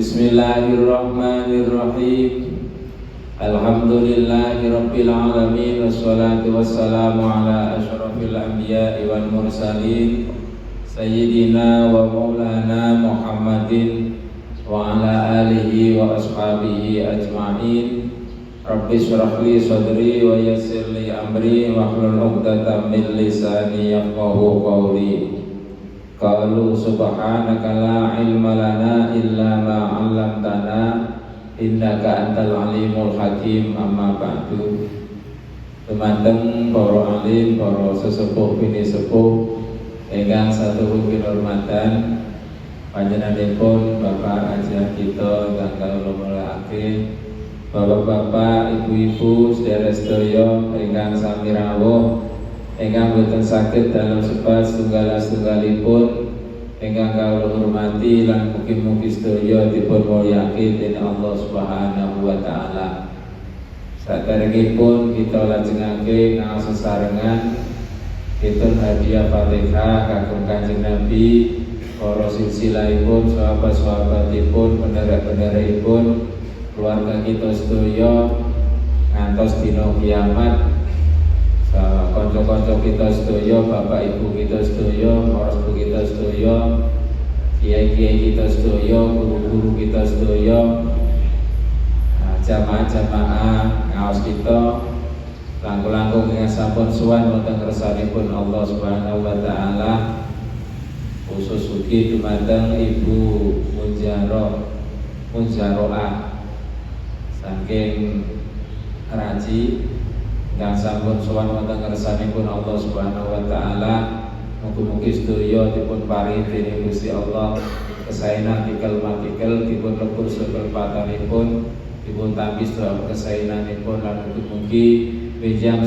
Bismillahirrahmanirrahim. Alhamdulillahi rabbil alamin. Wassalatu wassalamu ala asyrafil anbiya'i wal mursalin Sayyidina wa maulana Muhammadin wa ala alihi wa ashabihi ajma'in. Rabbi syrah li sadri wa yassir li amri wahlul 'uqdatam min lisani yafqahu qawli. Qalu subhanaka la ilma lana illa ma 'allamtana innaka antal alimul hakim. Amma ba'du. Teman-teman para alim, para sesepuh bini sepuh ingkang satuhun kinurmatan, panjenenganipun Bapak Haji kita tanggal lumulake, bapak-bapak, ibu-ibu, sedherek-sedherek ingkang sami rawuh, ingkang boten saged dalam sebab setunggal-setunggalipun ingkang kawula hormati lan mugi-mugi sedaya dipun mulyakaken dening Allah Subhanahu wa taala. Saderengipun kita lajengake ngaos sesarengan kita hadiah Fatihah kagem Kanjeng Nabi, para silsilahipun, sahabat-sahabatipun, pendherek-pendherekipun, keluarga kita sedaya ngantos dina kiamat. Konco-konco kita sedaya, bapak ibu kita sedaya, ortu kita sedaya, kiai-kiai kita sedaya, guru-guru kita sedaya, jamaah-jamaah ngaos kita langkung-langkung ingkang sampun sowan wonten kersanipun Allah Subhanahu wa taala. Khusus ugi dumateng Ibu Munjaroah saking Raji ingkang sampun sowan wonten kersanipun Allah Subhanahu wa taala. Mugi-mugi sedaya dipun paringi dening Gusti Allah kesaenan tikel-matikel, dipun lebur sekelpatanipun, dipun tampi sedaya kesaenanipun, lan mugi-mugi benjang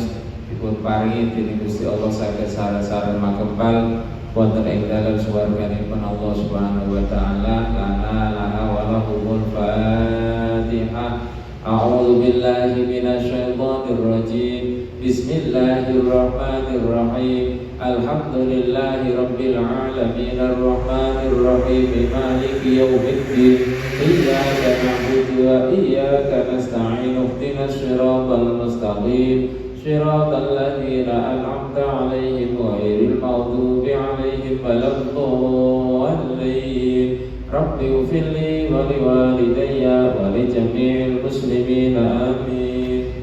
dipun paringi dening Gusti Allah saged sare-sare makempal wonten ing dalem swarganipun Allah Subhanahu wa taala. Lana wa lahumul Fatihah. A'udzu billahi minasy syaithanir rajim. Bismillahirrahmanirrahim. Alhamdulillahi rabbil alamin arrahmanir rahim maliki yaumiddin. Iyyaka na'budu wa iyyaka nasta'in. Ihdinas siratal mustaqim. Shiratal ladzina an'amta 'alaihim ghairil maghdubi 'alaihim waladdallin. Rabbi ufirli wa liwalidayya wa li jami'il muslimin amin.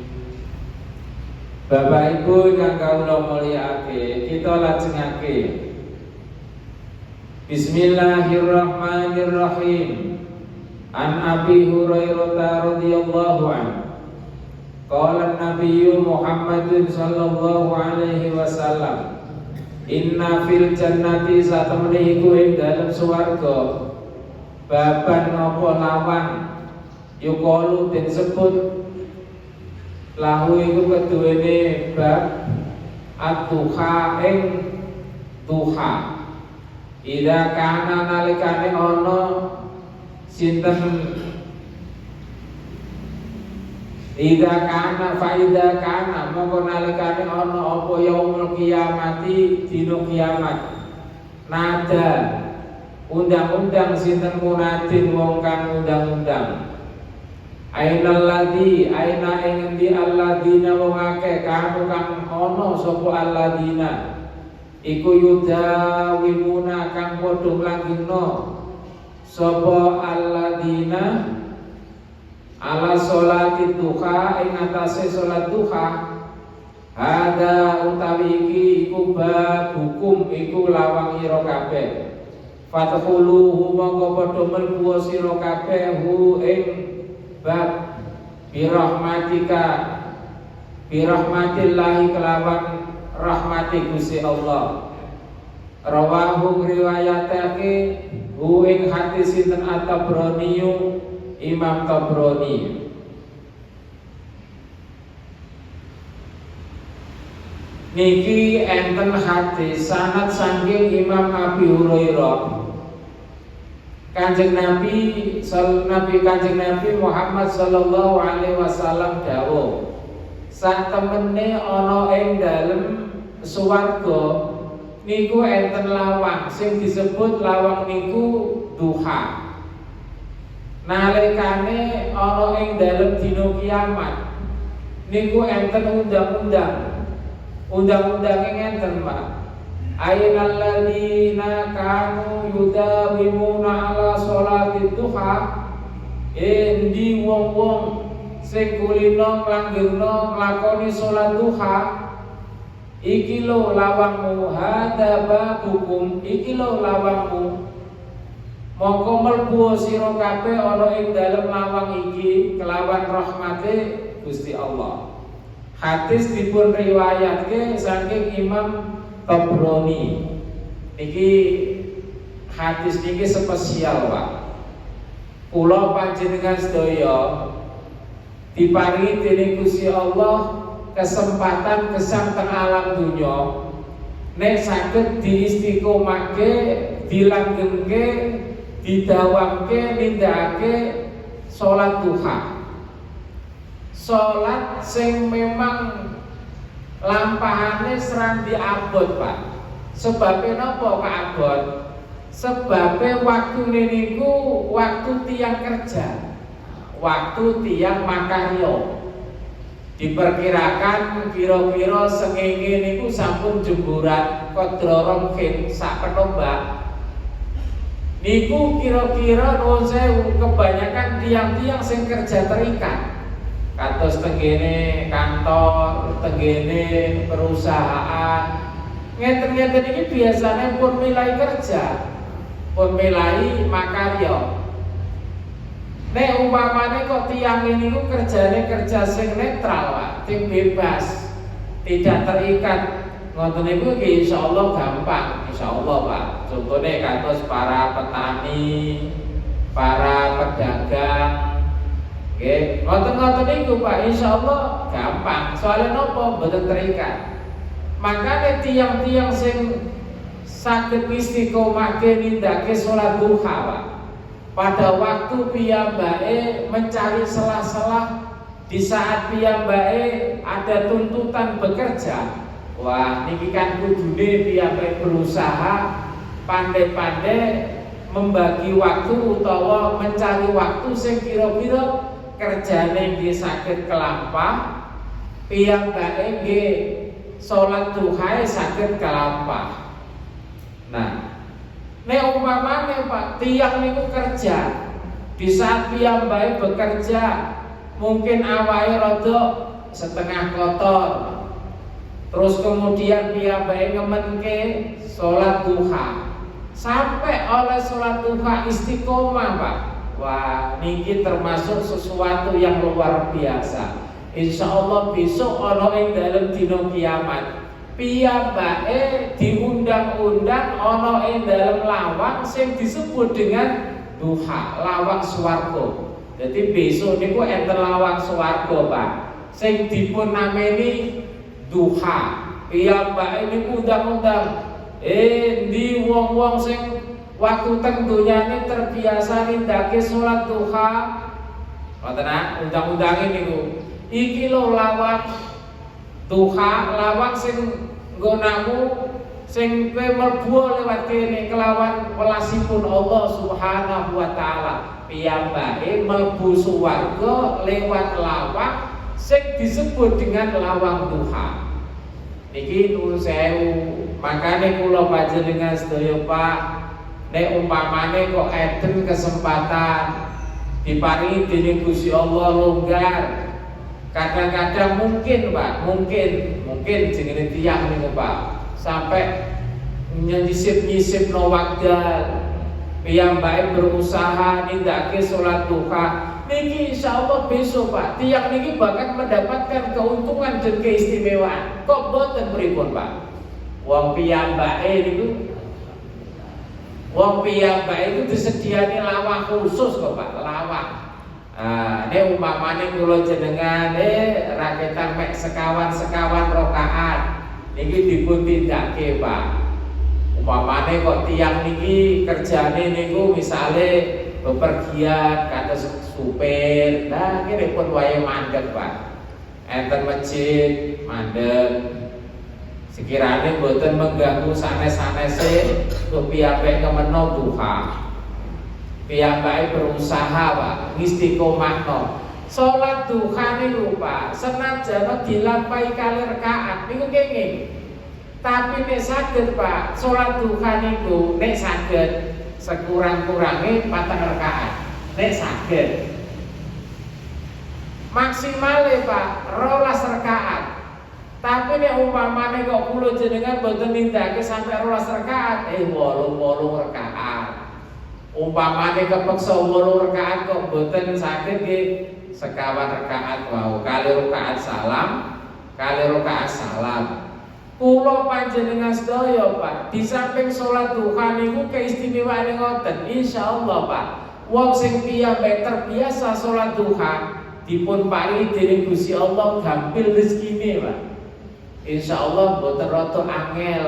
Bapak Ibu ingkang kawula mulyakake, kita lajengake Bismillahirrahmanirrahim. An Abi Hurairah radhiyallahu anhu qala an-nabiyyu Muhammadun sallallahu alaihi wasallam, inna fil jannati satemene iku ing dalem swarga baban napa lawan yukalu den sebut lahu iku keduwene bab at-tuha ing tuha. Ida kana nalikane ana sinten Ida kana faida kana mongko nalikane ana apa yaumul kiamati dina kiamat nada undang-undang sinten munadin wong kang undang-undang. Ainal ladzi aina ing endi alladzina wong akeh kang ana sapa alladzina iku yudawimuna kang padha langgengna sapa alladzina ala sholati duha ing atase salat duha. Ada utawi iki iku bab hukum iku lawang ira kabeh. Fadkhuluhu mongko padha mlebu sira kabeh hu ing bab birahmatika birahmatillahi kelawan rahmati Gusti Allah. Rawahu riwayatake hu ing hadis sinten At-Tabrani, Imam Tabrani. Niki enten hadis sanad saking Imam Abi Hurairah. Kanjeng Nabi Muhammad sallallahu alaihi wasallam dawuh, sak temene ana ing dalem swarga niku enten lawang sing disebut lawang niku duha. nalikane ana ing dalem dina kiamat niku enten undang-undange ngenten Pak. Ainal ladzina kanu yudawimuna ala sholati duha, endi wong-wong sing kulino nglanggengno nglakoni salat duha. Iki lho lawangmu, hadaba hukum, iki lho lawangmu. Mongko mlebu sira kabeh ana ing dalem lawang iki kelawan rahmate Gusti Allah. Hadis dipun riwayatke saking Imam Tabrani. Niki hadis niki spesial Pak. Kula panjenengan sedaya diparingi dening Gusti Allah kesempatan gesang teng alam dunya nek saged diistiqomahke, dilanggengke, didawamke, nindakake salat duha. Salat sing memang lampahane serang diabot Pak. Sebabnya napa Pak abot? Sebabnya waktu niku waktu tiang kerja, waktu tiang makaryo. Diperkirakan kira-kira sengenge niku sampun jemburan kodrorong kin sak penombak. Niku kira-kira nuwun sewu kebanyakan tiang-tiang sing kerja terikat. Kados tenggene kantor, tenggene perusahaan. Ngeten-ngeten iki biasanya pun milai kerja, pun milai makaryo. Nek umpamane kok tiang ini ku kerjane kerja sing netral Pak, sing bebas, tidak terikat. Ngoten niku nggih insyaallah gampang, insyaallah Pak. Contohnya kados para petani, para pedagang. Nggih, ngoten-ngoten niku Pak, insyaallah gampang. Soalnya napa mboten terikat. Makanya tiang-tiang sing saged istiqomahke nindakake salat duha Pak. Pada waktu piyambake mencari selah-selah di saat piyambake ada tuntutan bekerja. Wah, niki kan kudune piyambake berusaha pandai-pandai membagi waktu utawa mencari waktu sing kira-kira kerjane nggih saged kelampah, piyambake nggih salat duha saged kelampah. Nah, nek umpamane Pak tiang niku kerja di saat piyambake bekerja mungkin awake rada setengah kotor, terus kemudian piyambake ngemenke salat duha sampai oleh salat duha istiqomah Pak. Wah, niki termasuk sesuatu yang luar biasa. Insyaallah besok ana ing dalem dina kiamat piyambake diundang-undang ana ing dalem lawang sing disebut dengan duha, lawang swarga. Jadi besok niku enten lawang swarga Pak, sing dipun nameni duha. Piyambake niku undang-undang ndi wong-wong sing waktu teng donyane terbiasa nindakake salat duha. Ngoten undang-undange niku. Iki lho lawang duha, lawang sing nggonamu sing kowe mlebu lewat kene kelawan welasipun Allah Subhanahu wa taala. Piyambake mlebu swarga lewat lawang sing disebut dengan lawang duha. Niki nuwun sewu, makane kula panjenengan sedaya Pak, nek umpamane kok enten kesempatan diparingi dening Gusti Allah longgar. Kadang-kadang mungkin Pak, mungkin jenenge tiyang niku Pak, sampai nyisip-nyisip no wekdal piyambake berusaha nindakake salat duha. Niki insyaallah besok Pak, tiyang niki bakal mendapatkan keuntungan dan keistimewaan. Kok boten pripun Pak? Wong piyambake itu disediani lawang khusus kok Pak, lawang. Nek umpamane kula jenengan raketan mek sekawan rakaat niki dipun tindake Pak. Umpamane kok tiyang niki kerjane niku misale bepergian kados supir, nah kene pun wae mandeg Pak. Enten masjid mandeg. Sekiranya boten mengganggu sanes-sanese kok piyambake kemeno duha. piyambake berusaha Pak ngistiqomahno. Salat duha niku Pak, senajan dilampahi kali rakaat niku kenging. Tapi nek saged Pak, salat duha niku nek saged sekurang-kurange 4 rakaat. Nek saged. Maksimale Pak 12 rakaat. Tapi nek umpamane kok kula jenengan boten nindakake sampai 12 rakaat, 8 rakaat. Umpamane kepeksa 8 rakaat kok boten saged nggih sekawan rakaat wau kali rakaat salam. Kula panjenengan sedaya Pak, di samping salat duha niku keistimewaane ngoten. Insyaallah Pak, wong sing piyambake terbiasa salat duha dipun paringi dening Gusti Allah gampil rezekine Pak. Insyaallah boten rada angel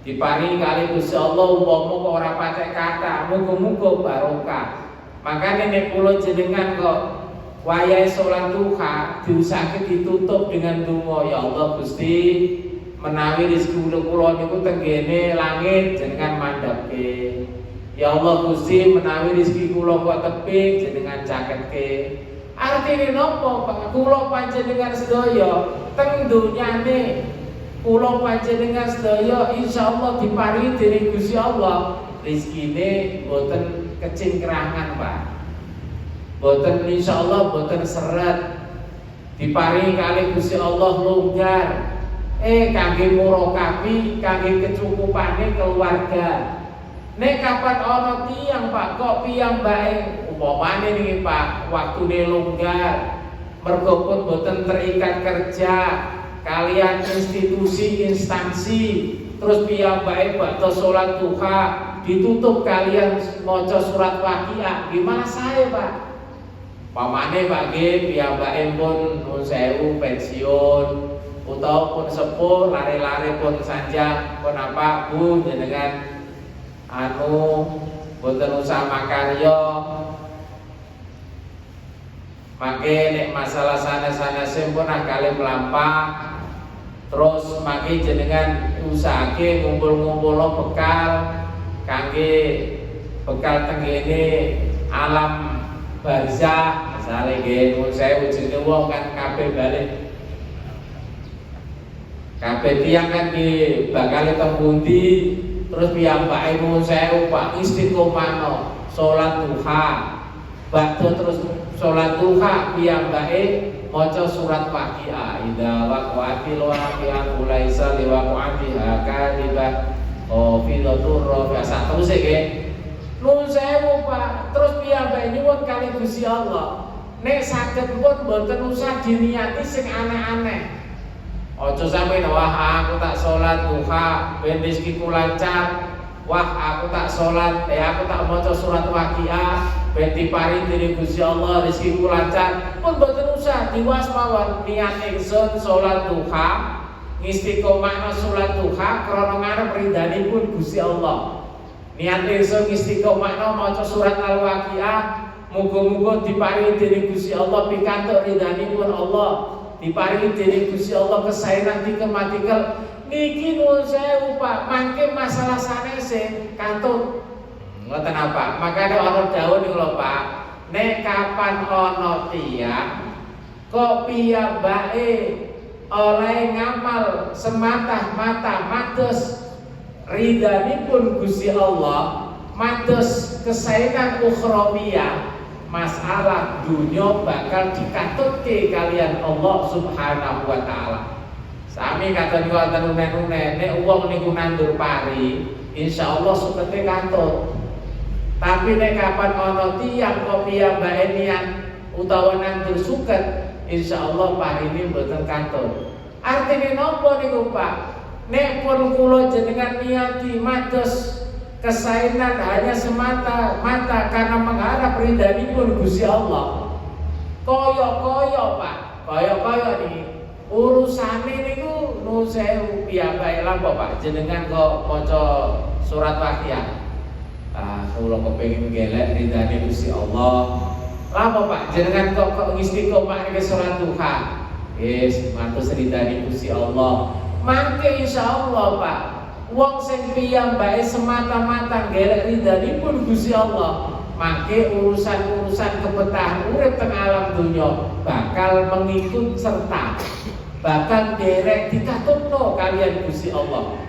diparingi kali Gusti Allah umpama kok ora patek kata, muga-muga barokah. Makane nek kula jenengan kok wayahe salat duha diusahake ditutup dengan donga, ya Allah Gusti menawi rezeki kula niku tenggene langit jenengan mandhapke. Ya Allah Gusti menawi rezeki kula kok tebih jenengan caketke. Artine napa Pak? Kula panjenengan sedaya teng donyane kula panjenengan sedaya insyaallah diparingi dening Gusti Allah rezekine boten kecingkrangan Pak. Boten insyaallah boten seret. Diparingi kali Gusti Allah longgar. Kangge murokabi, kangge kecukupane keluarga. Nek kapan ana tiyang Pak kok piyambake umpamane niki Pak waktune longgar mergo pun boten terikat kerja kalian institusi instansi terus piyambake bakda salat duha ditutup kalian maca surat Waqiah gimana saya Pak? Pamane Pak nggih piyambake pun nuwun sewu pensiun utawa pun sepuh lare-lare pun sanjang pun apa Bu jenengan boten usah makarya. Mangke nek masalah sanes-sanes pun akale mlampah. Terus mangke jenengan usahake ngumpul-ngumpulno bekal kangge bekal tenggene alam barzah. Misale nggih nuwun sewu jenenge wong kan kabeh balik. Kabeh tiyang kan di bakal teng pundi terus piyambake nuwun sewu Pak istiqomahno salat duha. Bakda terus salat duha piyambake maca surat Waqiah. Idza waqa'atil waqi'ah laisa liwaqa'atiha kadibah fidatur rafi'ah. Terus nggih. Nuwun sewu Pak. Terus piyambake nyuwun kali Gusti Allah. Nek saged pun boten usah diniati sing aneh-aneh. Ojo sampe wah aku tak salat duha ben rezekiku lancar. Wah aku tak salat aku tak maca surat Waqiah ben diparingi dening Gusti Allah rezekiku lancar. Pun boten usah diwas mawon niat ingsun salat duha ngistiqomahna salat duha krana ngarep ridhanipun Gusti Allah. Niat ingsun istiqomahna maca surat Al-Waqiah muga-muga diparingi dening Gusti Allah pikantuk ridhanipun Allah. Diparingi dening Gusti Allah kesaenan tikel-matikel niki nuwun sewu Pak mangke masalah sanese kantun ngoten apa makane ana dawuh niku lho Pak nek kapan ana tiyang kok piyambake oleh ngamal semata-mata mados ridhanipun Gusti Allah mados kesaenan ukhrawiyah masalah dunia bakal dikatutke kalian Allah Subhanahu wa taala. Sami kata niku wonten unen-unen nek wong niku nandur pari, insyaallah sukete katut. Tapi nek kapan ana tiyang kok piyambake niat utawa nandur suket, insyaallah parine mboten katut. Artine napa niku Pak? Nek pun kula jenengan niati mados kesaenan hanya semata-mata karena mengharap ridhanipun Gusti Allah. Kaya-kaya Pak, kaya-kaya nih urusane niku nuwun sewu piyambake lampah Pak jenengan kok maca surat Waqiah. Kula kepengin gelek ridhane Gusti Allah. Lampah Pak jenengan kok istiqomah niki salat duha. Wis matur ridhane Gusti Allah. Mangke insyaallah Pak wong sing piyambake semata-mata golek ridhanipun Gusti Allah mangke urusan-urusan kebetahan urip teng alam dunya bakal mengikut serta, bakal derek dikatutno kalian Gusti Allah.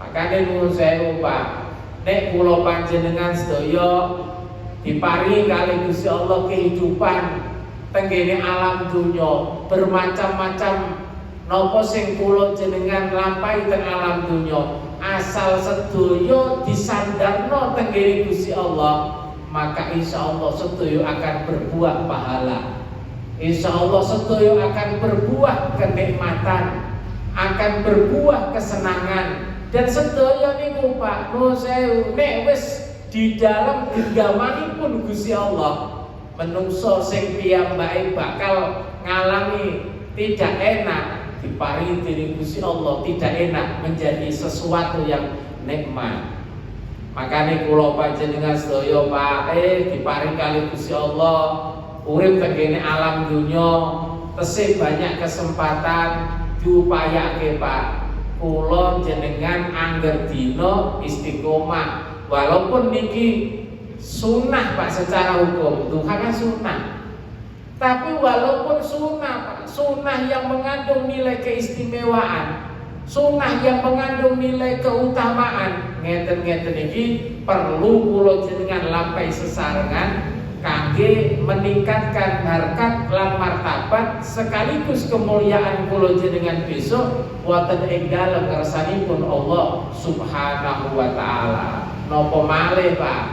Makane nuwun sewu Pak, nek kula panjenengan sedaya diparingi kali Gusti Allah kehidupan tenggene alam dunya bermacam-macam napa sing kula jenengan lampahi teng alam dunya, asal sedaya disandarno tenggene Gusti Allah, maka insya Allah sedaya akan berbuah pahala, insya Allah sedaya akan berbuah kenikmatan, akan berbuah kesenangan. Dan sedaya niku Pak nuwun sewu, nek wis di dalam genggamanipun Gusti Allah, menungso sing piyambake bakal ngalami tidak enak diparingi dening Gusti Allah, tidak enak menjadi sesuatu yang nikmat. Makanya kula panjenengan sedaya Pak diparing kali Gusti Allah urip teng alam dunya tesih banyak kesempatan diupayake Pak. Kula jenengan angger dina istiqomah, walaupun niki sunnah Pak secara hukum, duha kan sunnah. Tapi walaupun sunnah Pak, sunnah yang mengandung nilai keistimewaan, sunnah yang mengandung nilai keutamaan, ngeten-ngeten iki perlu kula jenengan lampahi sesarengan kangge meningkatkan harkat lan martabat sekaligus kemuliaan kula jenengan besok wonten ing dalem ngersanipun Allah Subhanahu wa taala. Napa malih Pak,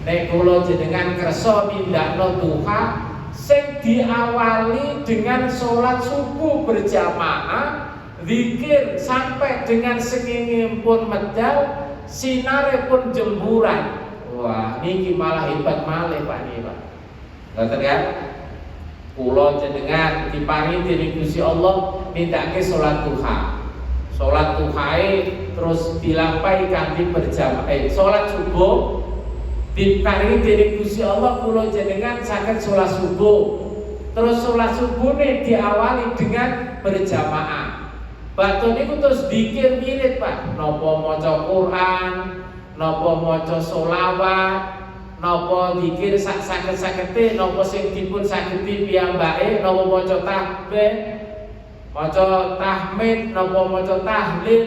nek kula jenengan kersa nindakno duha sing diawali dengan sholat subuh berjamaah, zikir sampai dengan sengenge pun medal, sinare pun jemburan. Wah, niki malah hebat malih Pak niki Pak. Ngoten kan? Kula jenengan diparingi dening Gusti Allah nindakake salat duha. Salat duhae terus dilampahi kanthi berjamaah. Salat subuh diparingi dening Gusti Allah kula jenengan saged salat subuh. Terus salat subuhne diawali dengan berjamaah. Baton niku terus zikir wirid Pak. Napa maca Quran, napa maca sholawat, napa zikir sak saged-sagede, napa sing dipun sagedi piyambake, napa maca tasbih, maca tahmid, napa maca tahlil,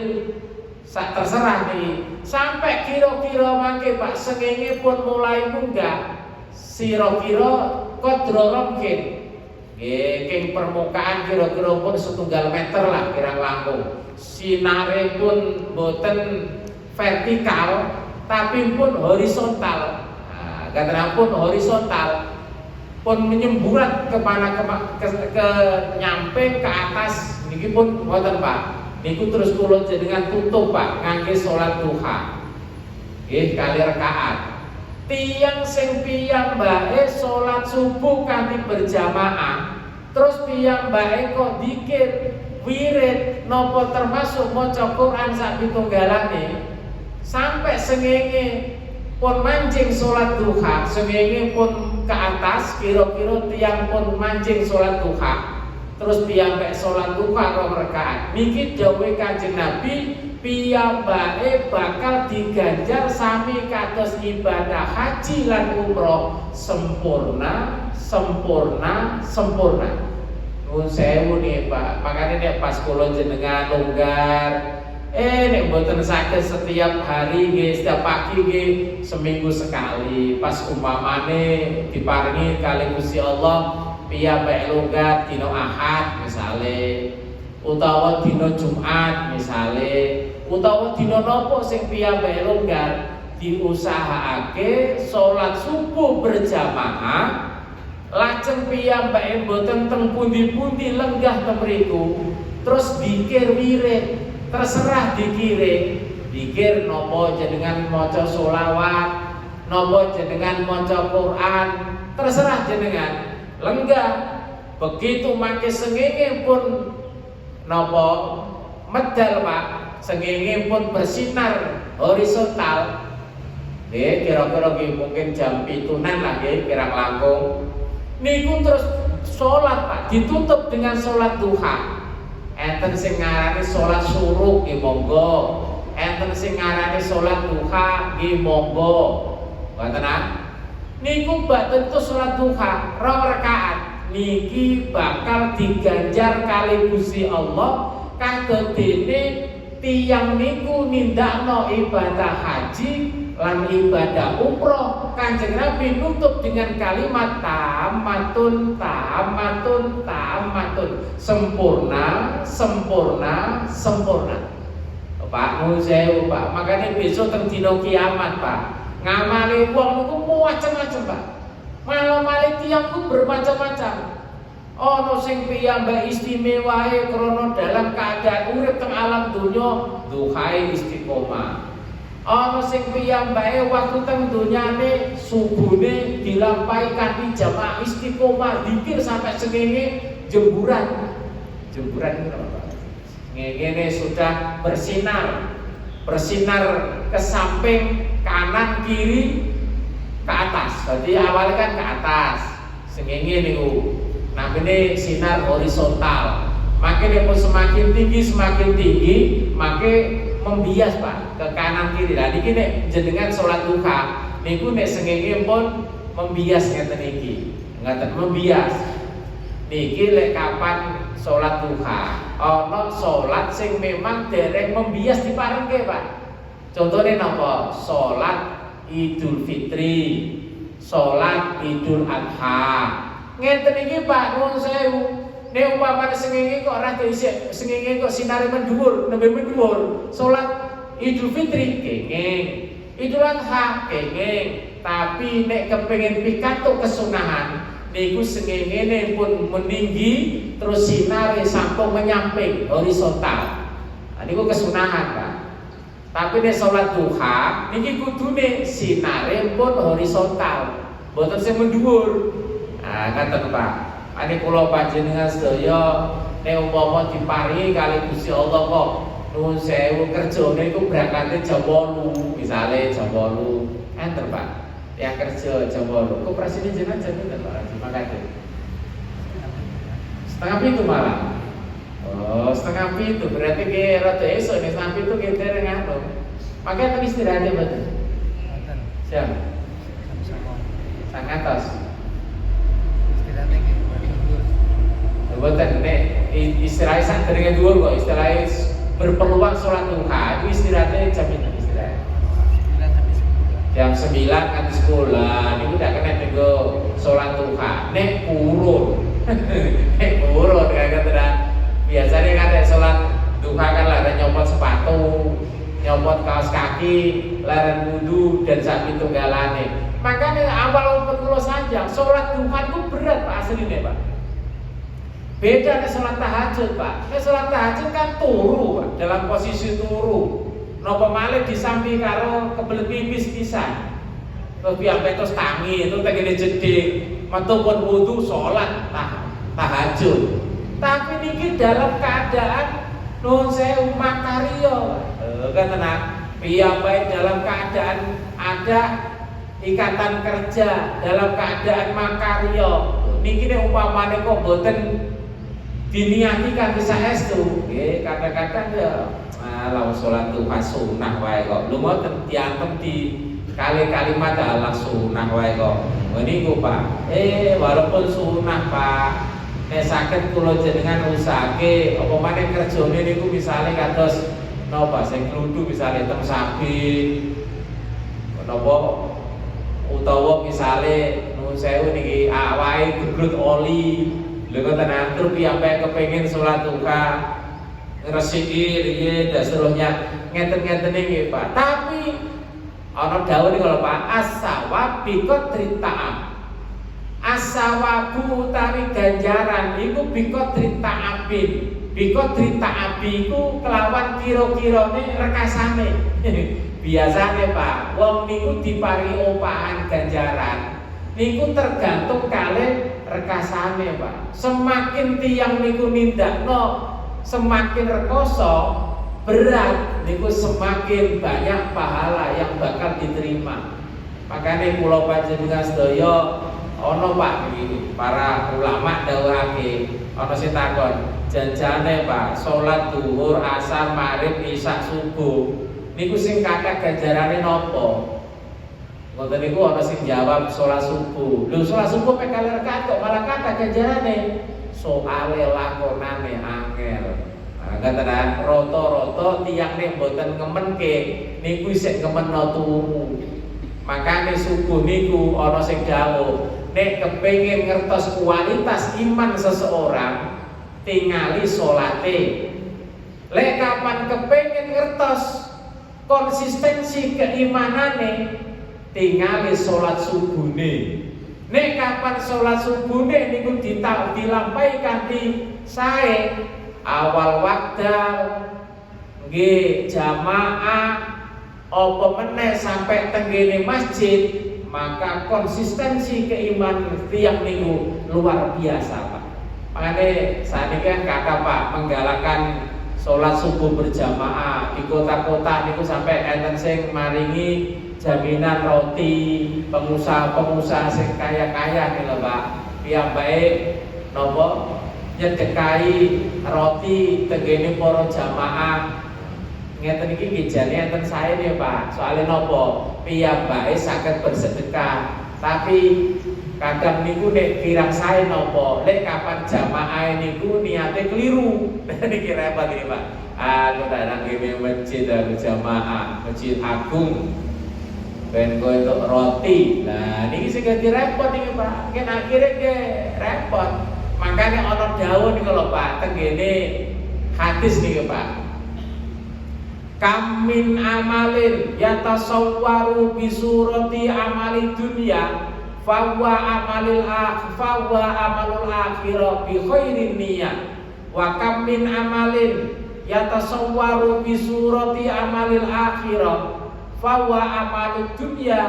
sak terserah nih. Sampai kira-kira mangke Pak sengenge pun mulai munggah. Sira-kira qadra mungkin. Nggih, king permukaan kira-kira pun 1 meter lah kirang langkung. Sinare pun boten vertikal tapi pun horizontal. Nah, pun horizontal pun menyemburat ke nyamping ke atas niki pun mboten Pak. Niku terus kula jenengan tutup Pak ngangge salat duha. Nggih kali rakaat. Tiyang sing piyambake salat subuh kanthi berjamaah, terus piyambake kok zikir wirid napa termasuk maca Quran sak pitunggalane sampai sengenge pun mancing salat duha, sengenge pun ke atas kira-kira tiyang pun mancing salat duha. Terus piyambake salat duha 2 rakaat. Niki dawuhe Kanjeng Nabi, piyambake bakal diganjar sami kados ibadah haji lan umroh sempurna, sempurna, sempurna. Nuwun sewu nih Pak. Makanya nek pas kula jenengan longgar nek mboten saged setiap hari nggih, setiap pagi nggih, seminggu sekali pas umpamane diparingi kali Gusti Allah piyambake longgar dina Ahad misale, utawa dina Jumat misale, utawa dina napa sing piyambake longgar, diusahaake salat subuh berjamaah. Lajeng piyambake mboten teng pundi-pundi lenggah teng mriku, terus zikir wirid, terserah dikire. Zikir napa jenengan maca sholawat, napa jenengan maca Quran, terserah jenengan. Lenggah begitu mangke sengenge pun napa medal Pak, sengenge pun bersinar horizontal. Kira-kira mungkin jam 7-an lah kirang langkung. Niku terus sholat Pak, ditutup dengan sholat duha. Enten sing ngarani sholat syuruk nggih monggo, enten sing ngarani sholat duha nggih monggo. Ngoten ah. niku bak tentu salat duha 2 rakaat niki bakal diganjar kali Gusti Allah kadadene tiyang niku nindakno ibadah haji lan ibadah umroh. Kanjeng Nabi nutup dengan kalimat tamatun tamatun tamatun, sempurna sempurna sempurna. Pak nuwun sewu Pak, makanya besok teng dina kiamat Pak, ngamali wong niku macam-macam Pak. Malah tiyang ku bermacam-macam. Ono sing piyambak istimewae krana dalam keadaan urip teng alam donya duhae istiqomah. Ono sing piyambake waktu teng donyane subuhne dilampahi kanthi jamaah istiqomah zikir sampai sengenge jemburan. Jemburan itu apa? Ngene sudah bersinar ke samping kanan kiri ke atas. Jadi awalnya kan ke atas, sengenge niku. Nah ini sinar horizontal. Makin pun semakin tinggi, makin membias Pak ke kanan kiri. Nah niki nek jenengan salat duha niku nek sengenge pun membias ngeten iki. Ngaten membias. Niki lek kapan salat duha, ana salat sing memang dereng membias diparengke Pak. Contohnya napa? Salat Idul Fitri, salat Idul Adha. Ngeten iki Pak nuwun sewu. Nek umpamane sengenge kok ora diisik, sengenge kok sinare mendhuwur, nembe mendhuwur. Salat Idul Fitri kenging, Idul Adha kenging. Tapi nek kepengin pikantuk kesunahan niku sengengene pun meninggi terus sinare sampun menyamping horizontal. Nah, niku kesunahan Pak. Tapi nek salat duha niki kudune sinare pun horizontal, mboten sing mendhuwur. Nah, ngaten Pak. Ane kula panjenengan sedaya nek umpama diparingi kali Gusti Allah kok nuwun sewu kerjane iku berangkate jam 8, misale jam 8. Enten Pak. Ya kerja jam 8. Koperasine jenengan jam pinten Pak? Terima kasih. Setengah pintu malam. Oh, setengah pintu berarti ke rada esuk nek setengah pintu ke dereng anu. Makanya teng istirahat ya betul. Siap. Sangat atas. Buatan nek istirahat sak derenge dhuwur kok istilahnya berpeluang salat duha itu istirahatnya jam pinten istirahat? Jam 9 nganti sekolah niku ndak kena tenggo salat duha. Nek purun. Nek purun kagak tenan. Biasanya kan salat duha kan lara nyopot sepatu, nyopot kaos kaki, lara wudu dan sak pitunggalane. Makanya awal kula saja salat duha itu berat Pak asline Pak. Beda dengan sholat tahajud Pak. Nek sholat tahajud kan turu Pak, dalam posisi turu. Napa malih disambi karo kebelet pipis pisan. Terus piambek terus tangi itu tengene jeding, metu pun wudu sholat tahajud. Tapi niki dalam keadaan nuwun sewu makarya. Kan tenang. Piambek dalam keadaan ada ikatan kerja, dalam keadaan makarya. Niki nek umpamane kok boten diniati kan bisa estu, kadang-kadang ya lawan sholat duha sunnah wae kok. Lu mau tiantem di kalimat adalah sunnah wae kok. Niku Pak. Walaupun sunnah Pak, nek saged kula jenengan usahake apa maneh kerjane niku misale kados napa sing kludu misale teng sabit. Napa utawa misale nuwun sewu niki awake geglut oli. Lha kok tenan tur piyambake kepengin salat duha ngresiki riye dan seterusnya ngeten-ngeten iki Pak. Tapi ana dawuh kalau Pak as-sawab bi qadri ta'am. As-sawabu utawi ganjaran iku bi qadri ta'abin. Bi qadri ta'abi iku kelawan kira-kirane rekasane. Biasane Pak, wong niku diparingi opahan ganjaran niku tergantung kalih rekasane Pak. Semakin tiyang niku nindakno semakin rekoso berat niku semakin banyak pahala yang bakal diterima. Makanya kula panjenengan sedaya ana Pak iki para ulama dawuhake ana sing takon janjane Pak salat zuhur asar maghrib isya subuh niku sing kathah ganjarane napa? Ngoten niku ana sing jawab salat subuh. Lho salat subuh pek kalih rakaat kok malah kathah ganjarane. Soale lakonane angel. Nah, kata roto-roto tiyang mboten ngemenke niku isih ngemeno turu. Makane subuh niku ana sing dawuh, nek kepengin ngertos kualitas iman seseorang, tingali salate. Lek kapan kepengin ngertos konsistensi keimanane, tingali salat subuhne. Nek kapan salat subuhne niku dilampahi kanthi sae, awal wekdal nggih jamaah apa meneh sampai tenggene masjid, maka konsistensi keimanan tiap minggu luar biasa Pak. Makanya saat ini kan kakak Pak menggalakkan sholat subuh berjamaah di kota-kota niku sampai enten sing maringi jaminan roti pengusaha-pengusaha sing kaya-kaya nih lho Pak. Piyambake nopo nyedekai roti tenggene para jamaah. Ngeten iki nggih jane enten sae nih Pak. Soale napa? Piyambake saged bersedekah. Tapi kadang niku nek kirang sae napa? Lek kapan jamaah niku niate keliru. Niki repot iki Pak. Aku tak ngene masjid jamaah, masjid agung. Ben kowe entuk roti. Nah, niki sing dadi repot iki Pak. Ken akhire ge repot. Makanya ana dawuh niku lho Pak, tenggene hadis niki Pak. Kamin amalin yatasawwaru bi surati amali dunya fawa amalul akhirah bi khairin niyyah wa kamin amalin yatasawwaru bi surati amalil akhirah fawa amalud dunya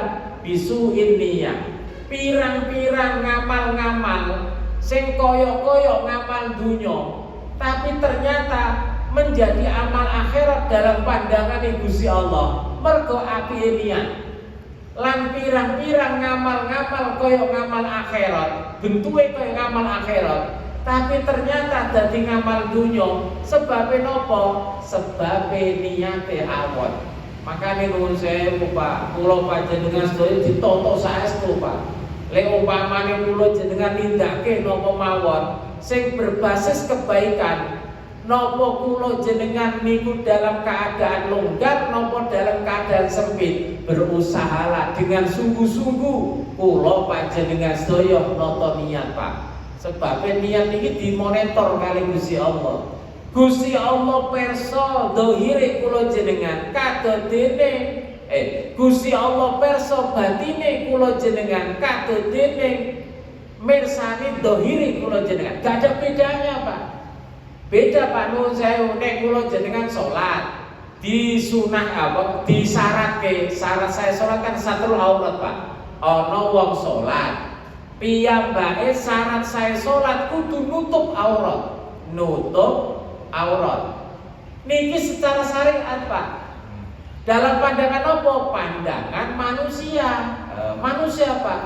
bi su'in niyyah. Pirang-pirang ngamal-ngamal sing koyok-koyok ngamal dunya tapi ternyata menjadi amal akhirat dalam pandangan Gusti Allah mergo api niat. Lan pirang-pirang ngamal-ngamal koyo ngamal akhirat, bentuke koyo ngamal akhirat, tapi ternyata dadi ngamal dunya. Sebabe napa? Sebabe niate awon. Makane nuwun sewu Pak, kula panjenengan sedaya ditata saestu Pak. Lek umpamane kula jenengan nindakake napa mawon sing berbasis kebaikan, nopo kulo jenengan niku dalam keadaan longgar, nopo dalam keadaan sempit, berusahalah dengan sungguh-sungguh kulo panjenengan sedaya nata niat Pak. Sebab niat niki dimonitor kali Gusti Allah. Gusti Allah perso dohire kulo jenengan kadodene Gusti Allah perso batine kulo jenengan kadodene mirsani dohire kulo jenengan. Gak ada bedanya Pak. Beda Pak nuwun sewu nek kula jenengan salat di sunah apa disyaratke syarat saya salat kan satrul aurat Pak. Ana wong salat piyambake syarat saya salat kudu nutup aurat. Nutup aurat. Niki secara syariat Pak. Dalam pandangan apa? Pandangan manusia. Manusia Pak.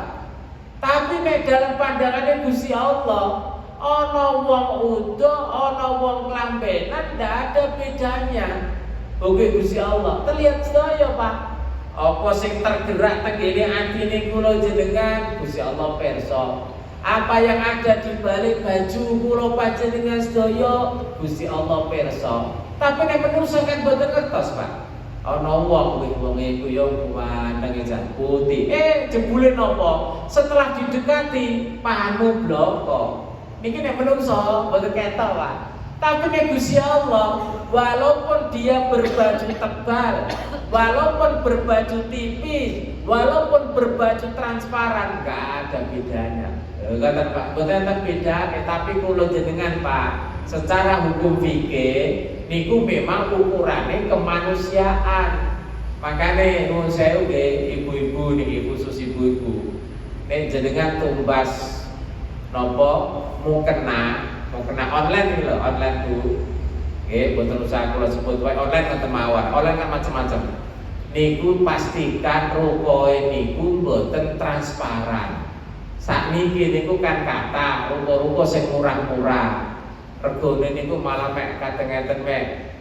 Tapi nek dalam pandangannya Gusti Allah, ana wong udo, ana wong klambenan, ndak ada bedanya. Oke Gusti Allah, terlihat sedaya Pak. Apa sing tergerak tenggene atine kula jenengan, Gusti Allah pirsa. Apa yang ada di balik baju kula panjenengan sedaya, Gusti Allah pirsa. Tapi nek manusa kan boten ngertos Pak. Ana wong iku ya kuwandeng jan putih. Jebule napa? Setelah didekati panu bloko. Niki nek menungso boten ketok Pak. Tapi nek Gusti Allah, walaupun dia berbaju tebal, walaupun berbaju tipis, walaupun berbaju transparan, enggak ada bedanya. Kata Pak, boten ada bedanya, tapi kula jenengan Pak, secara hukum fikih niku memang ukurannya kemanusiaan. Makane nuwun sewu nggih ibu-ibu niki khusus ibu-ibu. Nek jenengan tumbas nopo mukena online iki lho, online Bu. Nggih, boten usah kula sebut wae online ngoten mawon. Online kan macam-macam. Niku pastikan rukoe niku boten transparan. Sakniki niku kan kata ruko-ruko sing murah-murah. Regane niku malah mek katengeten mek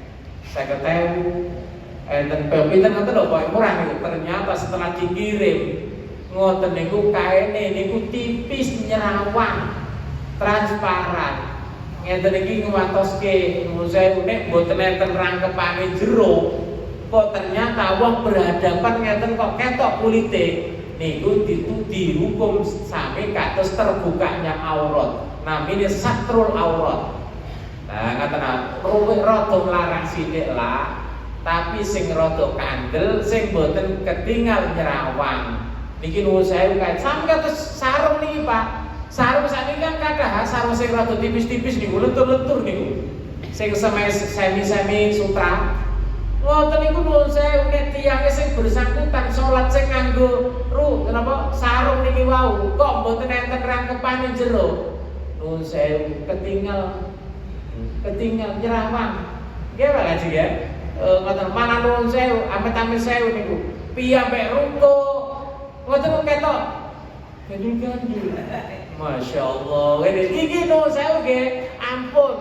50.000, enten pinten ngoten lho kok murah niku. Ternyata setelah dikirim ngoten niku kaine niku tipis nyerawang, transparan. Ngeten iki nguwatoske saya nek mboten enten rangkepane jero. Kok ternyata wong berhadapan ngeten kok ketok kulite niku dihukum sami kados terbukanya aurat. Namine satrul aurat. Nah, ngaten luwih rada larang sithik lah, tapi sing rada kandel, sing boten ketinggal nyerawang. Niki nuwun sewu kae. Sami kados sarung niki, Pak. Sarung sakniki kan kathah sarung sing rada tipis-tipis niku, lentur-lentur niku. Sing semi sutra. Ngoten niku nuwun sewu nek tiyang sing bersangkutan salat sing nganggo napa sarung niki wau, kok mboten enten rangkepane jero. Nuwun sewu ketinggal nyerawang. Nggih Pak Haji ya. Ngoten mana nuwun sewu, amit-amit sewu niku. Piyambak ruko. Ngoten ketok. Gandul-gandul. Masya Allah. Iki nuwun sewu nggih. Ampun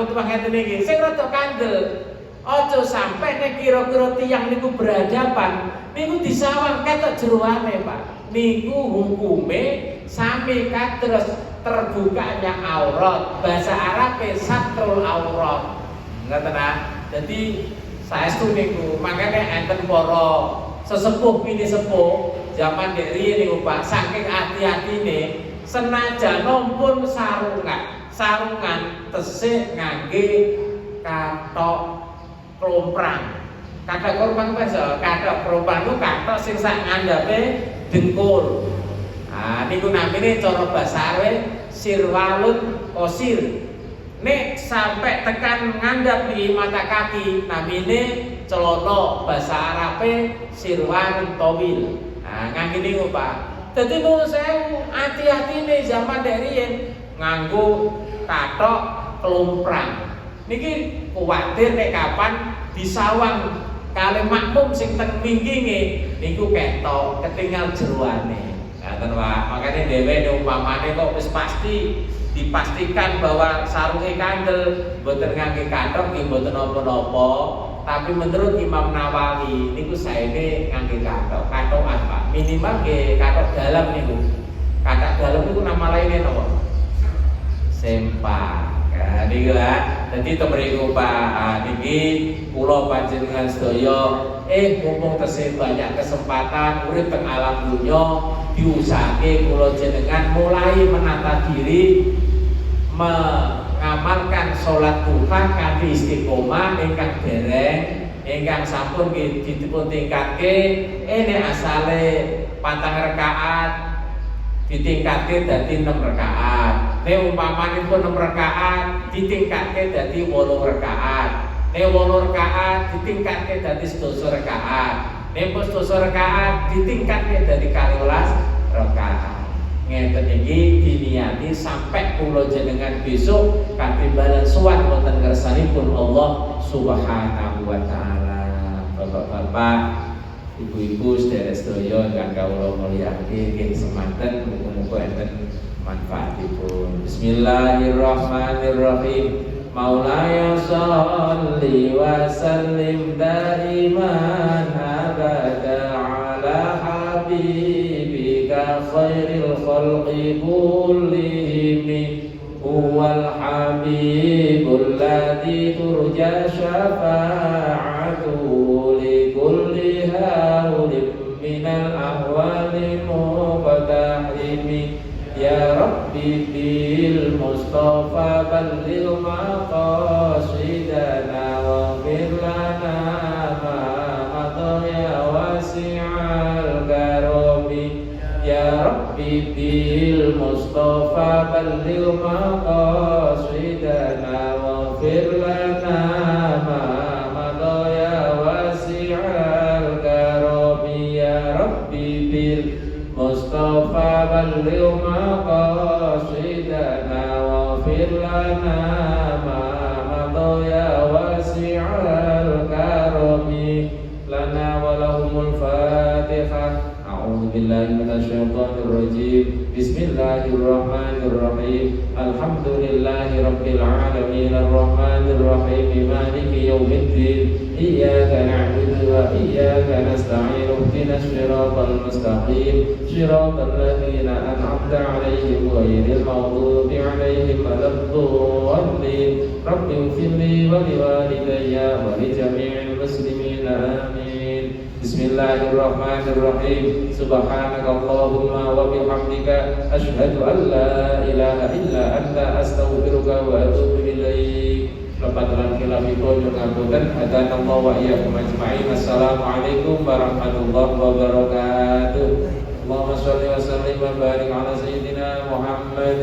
tuh ngeten iki. Sing rada kandel. Aja sampai nek kira-kira tiyang niku berhadapan, niku disawang ketok jeroane, Pak. Niku hukume sami kados terbukanya aurat. Bahasa Arabe satrul aurat. Ngoten ah. Dadi saestu niku makane enten para sesepuh pini sepuh zaman dek riyen niku Pak, saking hati-hatine senajan nompun sarungan tesih ngangge kathok klomprang. Kathok klomprang kathok klomprang ku kathok sing sak ngandhape dengkul. Nah, niku namine cara basa Arab sirwalun qosir. Nek sampai tekan ngandhap di mata kaki namine celana basa Arabe sirwalun tawil. Nah, ngangge niku Pak. Dadi nuwun sewu ati-atine zaman dek riyen nganggo kathok klomprang. Niki kuwatir nek kapan disawang kalih makmum sing teng mingkinge niku ketok ketinggal jeroane. Ngaten Pak. Makane dhewe umpamane kok wis pasti dipastikan bahwa sarunge kandel, mboten ngangge kathok nggih mboten napa-napa, tapi menurut Imam Nawawi niku saene ngangge kathok, kathokan Pak. Minimal nggih kathok dalam niku. Kathok dalam niku nama lainnya napa? Sempak. Nah, niku lah. Dadi to mriku Pak, niki kula panjenengan sedaya mumpung tesih banyak kesempatan urip teng alam dunya, diusahake kula jenengan mulai menata diri mengamalkan sholat duha kanthi istiqomah ingkang dereng ingkang sampun dipun tingkatke nek asale 4 rakaat ditingkatke dadi 6 rakaat. Nek umpamanipun 6 rakaat ditingkatke dadi 8 rakaat. Nek 8 rakaat ditingkatke dadi 12 rakaat. Nek 12 rakaat ditingkatke dadi 12 rakaat. Ngeten iki diniati sampai kula jenengan besok kanthi balan suwan wonten ngersanipun Allah Subhanahu wa taala. Bapak-bapak, ibu-ibu sedherek sedaya ingkang kawula mulyakaken nggih semanten muga-muga enten manfaatipun. Bismillahirrahmanirrahim. Maulaya sholli wa sallim daiman abada ala habibika khairil khalqi kullihim huwal habibul ladzi turja syafa'atuhu li kulli hawlin minal ahwali muqtahimi. Ya Rabbi bil Mustafa balligh maqasidana waghfir lana ma madha ya wasi'al karami. Ya Rabbi bil Mustafa balligh maqasidana waghfir lana ma madha ya wasi'al karami. Ya Rabbi bil Mustafa balligh maqasidana waghfir lana ma madha ya wasi'al karami. Lana wa lahumul Fatihah. أعوذ بالله من الشيطان الرجيم بسم الله الرحمن الرحيم الحمد لله رب العالمين الرحمن الرحيم مالك يوم الدين إياك نعبد وإياك نستعين اهدنا الصراط المستقيم صراط الذين أنعمت عليهم غير المغضوب عليهم ولا الضالين رب اغفر لي ولوالدي ولجميع المسلمين آمين بسم الله الرحمن الرحيم سبحانك اللهم وبحمدك أشهد أن لا إله إلا أنت أستغفرك وأتوب إليك Lepatan khilafipun ngapunten hadanallahu wa iyyakum ajma'in. Assalamualaikum warahmatullahi wabarakatuh. Allahumma shalli wa sallim wa barik ala sayyidina Muhammad.